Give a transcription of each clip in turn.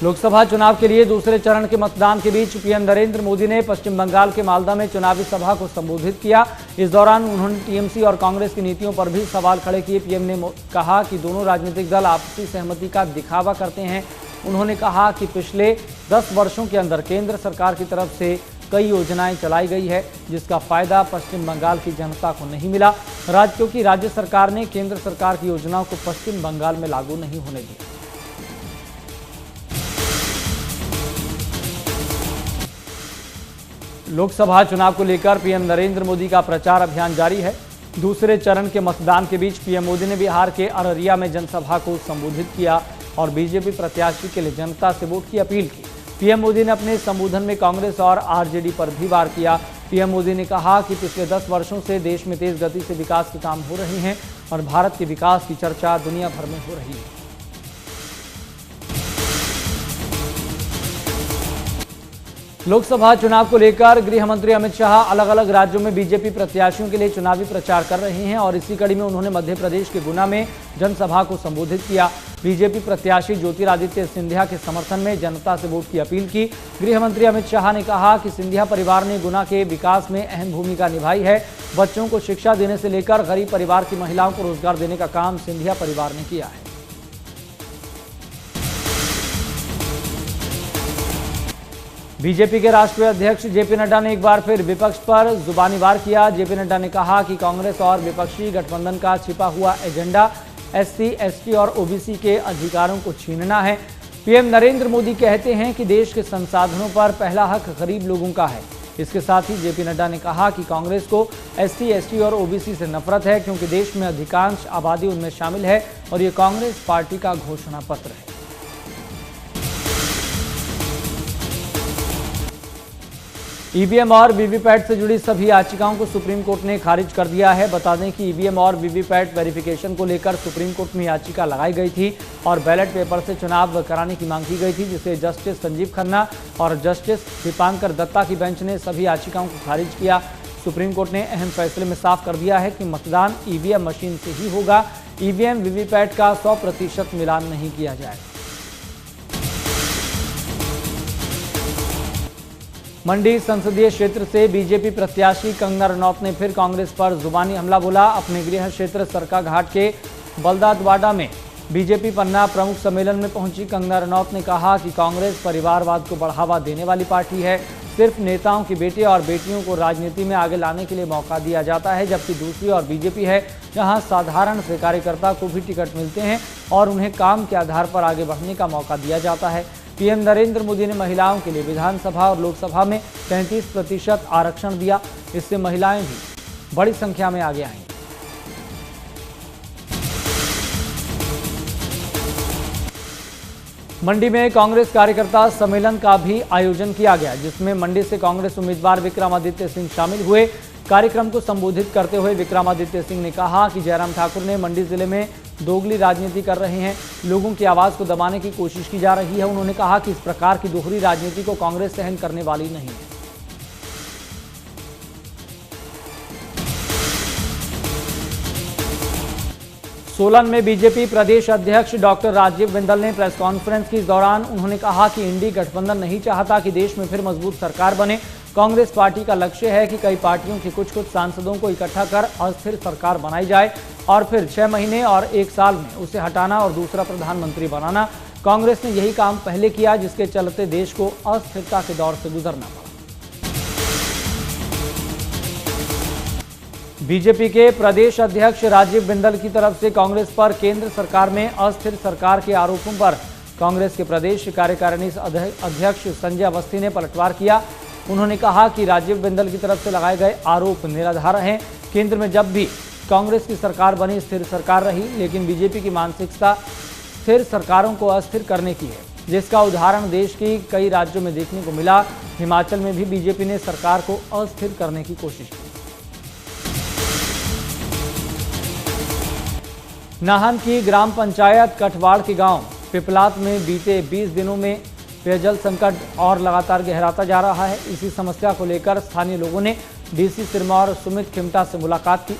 लोकसभा चुनाव के लिए दूसरे चरण के मतदान के बीच पीएम नरेंद्र मोदी ने पश्चिम बंगाल के मालदा में चुनावी सभा को संबोधित किया। इस दौरान उन्होंने टीएमसी और कांग्रेस की नीतियों पर भी सवाल खड़े किए। पीएम ने कहा कि दोनों राजनीतिक दल आपसी सहमति का दिखावा करते हैं। उन्होंने कहा कि पिछले 10 वर्षों के अंदर केंद्र सरकार की तरफ से कई योजनाएं चलाई गई है, जिसका फायदा पश्चिम बंगाल की जनता को नहीं मिला, क्योंकि राज्य सरकार ने केंद्र सरकार की योजनाओं को पश्चिम बंगाल में लागू नहीं होने दिया। लोकसभा चुनाव को लेकर पीएम नरेंद्र मोदी का प्रचार अभियान जारी है। दूसरे चरण के मतदान के बीच पीएम मोदी ने बिहार के अररिया में जनसभा को संबोधित किया और बीजेपी प्रत्याशी के लिए जनता से वोट की अपील की। पीएम मोदी ने अपने संबोधन में कांग्रेस और आरजेडी पर भी वार किया। पीएम मोदी ने कहा कि पिछले 10 वर्षों से देश में तेज गति से विकास के काम हो रहे हैं और भारत के विकास की चर्चा दुनिया भर में हो रही है। लोकसभा चुनाव को लेकर गृह मंत्री अमित शाह अलग अलग राज्यों में बीजेपी प्रत्याशियों के लिए चुनावी प्रचार कर रहे हैं और इसी कड़ी में उन्होंने मध्य प्रदेश के गुना में जनसभा को संबोधित किया। बीजेपी प्रत्याशी ज्योतिरादित्य सिंधिया के समर्थन में जनता से वोट की अपील की। गृह मंत्री अमित शाह ने कहा कि सिंधिया परिवार ने गुना के विकास में अहम भूमिका निभाई है। बच्चों को शिक्षा देने से लेकर गरीब परिवार की महिलाओं को रोजगार देने का काम सिंधिया परिवार ने किया है। बीजेपी के राष्ट्रीय अध्यक्ष जेपी नड्डा ने एक बार फिर विपक्ष पर जुबानी वार किया। जेपी नड्डा ने कहा कि कांग्रेस और विपक्षी गठबंधन का छिपा हुआ एजेंडा एससी, एसटी और ओबीसी के अधिकारों को छीनना है। पीएम नरेंद्र मोदी कहते हैं कि देश के संसाधनों पर पहला हक गरीब लोगों का है। इसके साथ ही जेपी नड्डा ने कहा कि कांग्रेस को एससी, एसटी और ओबीसी से नफरत है, क्योंकि देश में अधिकांश आबादी उनमें शामिल है और ये कांग्रेस पार्टी का घोषणा पत्र है। ईवीएम और वीवीपैट से जुड़ी सभी याचिकाओं को सुप्रीम कोर्ट ने खारिज कर दिया है। बता दें कि ईवीएम और वीवीपैट वेरिफिकेशन को लेकर सुप्रीम कोर्ट में याचिका लगाई गई थी और बैलेट पेपर से चुनाव कराने की मांग की गई थी, जिसे जस्टिस संजीव खन्ना और जस्टिस दीपांकर दत्ता की बेंच ने सभी याचिकाओं को खारिज किया। सुप्रीम कोर्ट ने अहम फैसले में साफ कर दिया है कि मतदान ईवीएम मशीन से ही होगा। ईवीएम वीवीपैट का 100% मिलान नहीं किया जाएगा। मंडी संसदीय क्षेत्र से बीजेपी प्रत्याशी कंगना रनौत ने फिर कांग्रेस पर जुबानी हमला बोला। अपने गृह क्षेत्र सरकाघाट के बलदादवाड़ा में बीजेपी पन्ना प्रमुख सम्मेलन में पहुंची कंगना रनौत ने कहा कि कांग्रेस परिवारवाद को बढ़ावा देने वाली पार्टी है। सिर्फ नेताओं की बेटे और बेटियों को राजनीति में आगे लाने के लिए मौका दिया जाता है, जबकि दूसरी ओर बीजेपी है जहां साधारण से कार्यकर्ता को भी टिकट मिलते हैं और उन्हें काम के आधार पर आगे बढ़ने का मौका दिया जाता है। पीएम नरेंद्र मोदी ने महिलाओं के लिए विधानसभा और लोकसभा में 33% आरक्षण दिया। इससे महिलाएं भी बड़ी संख्या में आगे आएंगी। मंडी में कांग्रेस कार्यकर्ता सम्मेलन का भी आयोजन किया गया, जिसमें मंडी से कांग्रेस उम्मीदवार विक्रमादित्य सिंह शामिल हुए। कार्यक्रम को संबोधित करते हुए विक्रमादित्य सिंह ने कहा कि जयराम ठाकुर ने मंडी जिले में दोगली राजनीति कर रहे हैं, लोगों की आवाज को दबाने की कोशिश की जा रही है। उन्होंने कहा कि इस प्रकार की दोहरी राजनीति को कांग्रेस सहन करने वाली नहीं है। सोलन में बीजेपी प्रदेश अध्यक्ष डॉक्टर राजीव बिंदल ने प्रेस कॉन्फ्रेंस की। इस दौरान उन्होंने कहा कि इंडी गठबंधन नहीं चाहता कि देश में फिर मजबूत सरकार बने। कांग्रेस पार्टी का लक्ष्य है कि कई पार्टियों के कुछ सांसदों को इकट्ठा कर अस्थिर सरकार बनाई जाए और फिर 6 महीने और 1 साल में उसे हटाना और दूसरा प्रधानमंत्री बनाना। कांग्रेस ने यही काम पहले किया, जिसके चलते देश को अस्थिरता के दौर से गुजरना पड़ा। बीजेपी के प्रदेश अध्यक्ष राजीव बिंदल की तरफ से कांग्रेस पर केंद्र सरकार में अस्थिर सरकार के आरोपों पर कांग्रेस के प्रदेश कार्यकारिणी अध्यक्ष संजय अवस्थी ने पलटवार किया। उन्होंने कहा कि राजीव बिंदल की तरफ से लगाए गए आरोप निराधार हैं। केंद्र में जब भी कांग्रेस की सरकार बनी स्थिर सरकार रही, लेकिन बीजेपी की मानसिकता स्थिर सरकारों को अस्थिर करने की है, जिसका उदाहरण देश की कई राज्यों में देखने को मिला। हिमाचल में भी बीजेपी ने सरकार को अस्थिर करने की कोशिश की। नाहन की ग्राम पंचायत कठवाड़ के गांव पिपलात में बीते 20 दिनों में पेयजल संकट और लगातार गहराता जा रहा है। इसी समस्या को लेकर स्थानीय लोगों ने डीसी सिरमौर सुमित खिमटा से मुलाकात की,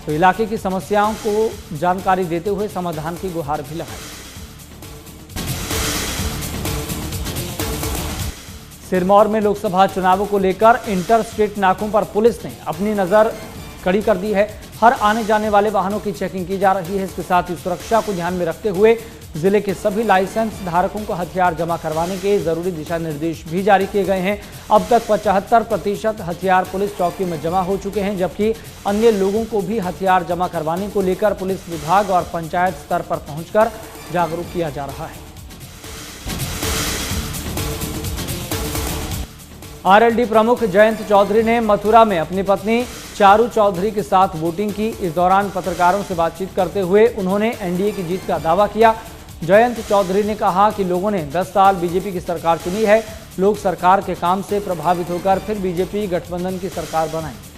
तो इलाके की समस्याओं को जानकारी देते हुए समाधान की गुहार भी लगाई। सिरमौर में लोकसभा चुनावों को लेकर इंटर स्टेट नाकों पर पुलिस ने अपनी नजर कड़ी कर दी है। हर आने जाने वाले वाहनों की चेकिंग की जा रही है। इसके साथ ही सुरक्षा को ध्यान में रखते हुए जिले के सभी लाइसेंस धारकों को हथियार जमा करवाने के जरूरी दिशा निर्देश भी जारी किए गए हैं। अब तक 75% हथियार पुलिस चौकी में जमा हो चुके हैं, जबकि अन्य लोगों को भी हथियार जमा करवाने को लेकर पुलिस विभाग और पंचायत स्तर पर पहुंचकर जागरूक किया जा रहा है। आरएलडी प्रमुख जयंत चौधरी ने मथुरा में अपनी पत्नी चारू चौधरी के साथ वोटिंग की। इस दौरान पत्रकारों से बातचीत करते हुए उन्होंने एनडीए की जीत का दावा किया। जयंत चौधरी ने कहा कि लोगों ने 10 साल बीजेपी की सरकार चुनी है। लोग सरकार के काम से प्रभावित होकर फिर बीजेपी गठबंधन की सरकार बनाएंगे।